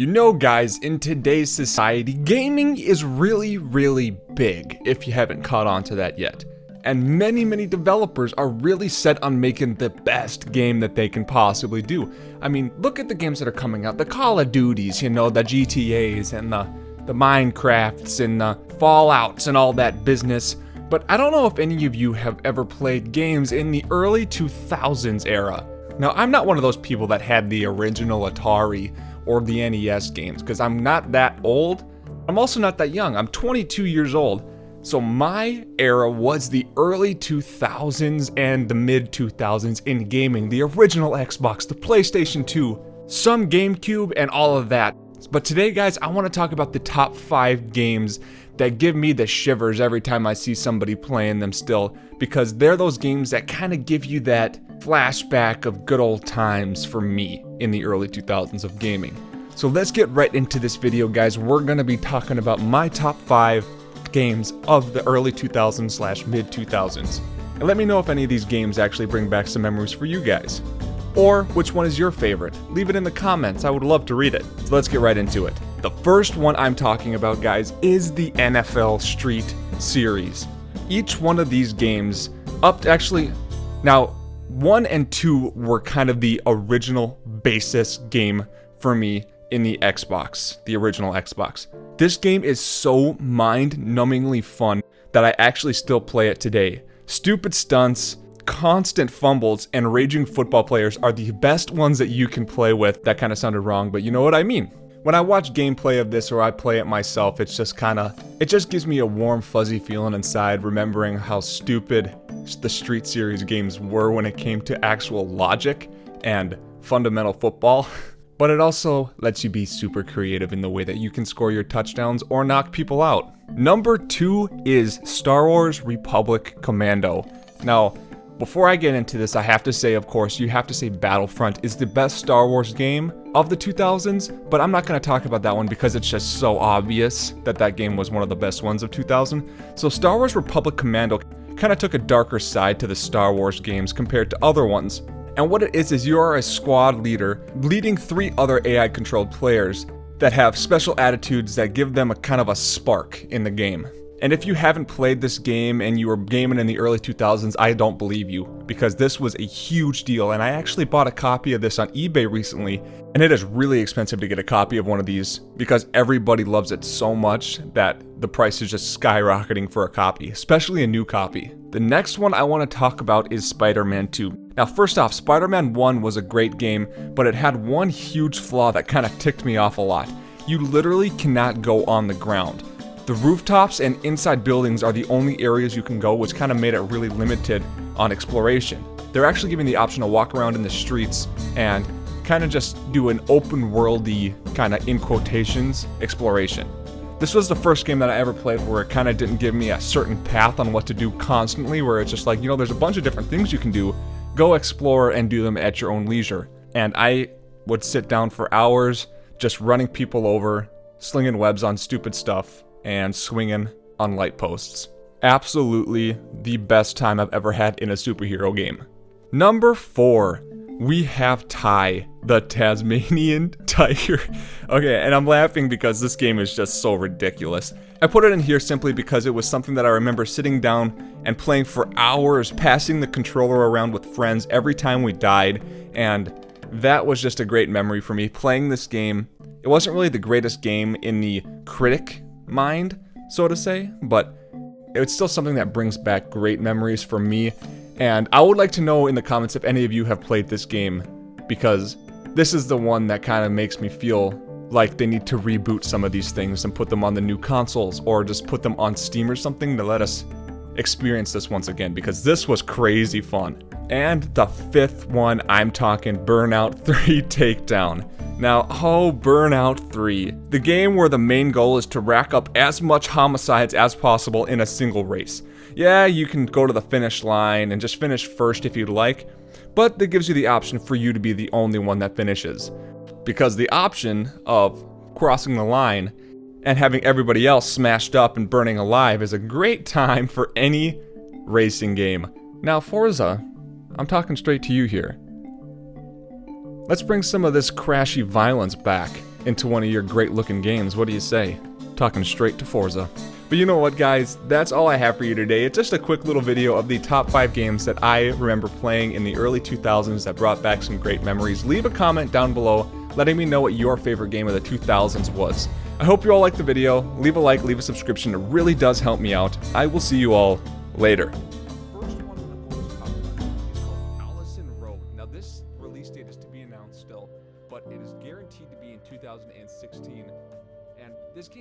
You know, guys, in today's society, gaming is really big, if you haven't caught on to that yet. And many developers are really set on making the best game that they can possibly do. I mean, look at the games that are coming out, the Call of Duties, you know, the GTAs and the Minecrafts and the Fallouts and all that business. But I don't know if any of you have ever played games in the early 2000s era. Now, I'm not one of those people that had the original Atari or the NES games, because I'm not that old. I'm also not that young. I'm 22 years old. So my era was the early 2000s and the mid 2000s in gaming. The original Xbox, the PlayStation 2, some GameCube, and all of that. But today, guys, I want to talk about the top 5 games that give me the shivers every time I see somebody playing them still, because they're those games that kind of give you that flashback of good old times for me in the early 2000s of gaming. So let's get right into this video, guys. We're going to be talking about my top 5 games of the early 2000s / mid 2000s. And let me know if any of these games actually bring back some memories for you guys. Or which one is your favorite? Leave it in the comments. I would love to read it. So let's get right into it. The first one I'm talking about, guys, is the NFL Street series. Each one of these games now 1 and 2 were kind of the original basis game for me in the Xbox, the original Xbox. This game is so mind-numbingly fun that I actually still play it today. Stupid stunts, constant fumbles, and raging football players are the best ones that you can play with. That kind of sounded wrong, but you know what I mean. When I watch gameplay of this or I play it myself, it just gives me a warm fuzzy feeling inside, remembering how stupid the Street Series games were when it came to actual logic and fundamental football. But it also lets you be super creative in the way that you can score your touchdowns or knock people out. Number 2 is Star Wars Republic Commando. Now, before I get into this, I have to say, of course, you have to say Battlefront is the best Star Wars game of the 2000s, but I'm not going to talk about that one because it's just so obvious that that game was one of the best ones of 2000. So Star Wars Republic Commando kind of took a darker side to the Star Wars games compared to other ones. And what it is you are a squad leader leading 3 other AI-controlled players that have special attitudes that give them a kind of a spark in the game. And if you haven't played this game and you were gaming in the early 2000s, I don't believe you, because this was a huge deal. And I actually bought a copy of this on eBay recently, and it is really expensive to get a copy of one of these because everybody loves it so much that the price is just skyrocketing for a copy, especially a new copy. The next one I want to talk about is Spider-Man 2. Now, first off, Spider-Man 1 was a great game, but it had one huge flaw that kind of ticked me off a lot. You literally cannot go on the ground. The rooftops and inside buildings are the only areas you can go, which kind of made it really limited on exploration. They're actually giving the option to walk around in the streets and kind of just do an open worldy kind of, in quotations, exploration. This was the first game that I ever played where it kind of didn't give me a certain path on what to do constantly, where it's just like, you know, there's a bunch of different things you can do. Go explore and do them at your own leisure. And I would sit down for hours just running people over, slinging webs on stupid stuff, and swinging on light posts. Absolutely the best time I've ever had in a superhero game. Number 4, we have Ty, the Tasmanian Tiger. Okay, and I'm laughing because this game is just so ridiculous. I put it in here simply because it was something that I remember sitting down and playing for hours, passing the controller around with friends every time we died, and that was just a great memory for me, playing this game. It wasn't really the greatest game in the critic mind, so to say, but it's still something that brings back great memories for me. And I would like to know in the comments if any of you have played this game, because this is the one that kind of makes me feel like they need to reboot some of these things and put them on the new consoles, or just put them on Steam or something to let us experience this once again, because this was crazy fun. And the 5th one, I'm talking Burnout 3 Takedown. Now, Burnout 3, the game where the main goal is to rack up as much homicides as possible in a single race. Yeah, you can go to the finish line and just finish first if you'd like, but that gives you the option for you to be the only one that finishes. Because the option of crossing the line and having everybody else smashed up and burning alive is a great time for any racing game. Now, Forza, I'm talking straight to you here. Let's bring some of this crashy violence back. into one of your great looking games. What do you say? Talking straight to Forza. But you know what, guys, that's all I have for you today. It's just a quick little video of the top 5 games that I remember playing in the early 2000s that brought back some great memories. Leave a comment down below letting me know what your favorite game of the 2000s was. I hope you all liked the video. Leave a like, leave a subscription. It really does help me out. I will see you all later. Now this release date is to be announced still, but it is guaranteed to be in 2016, and this game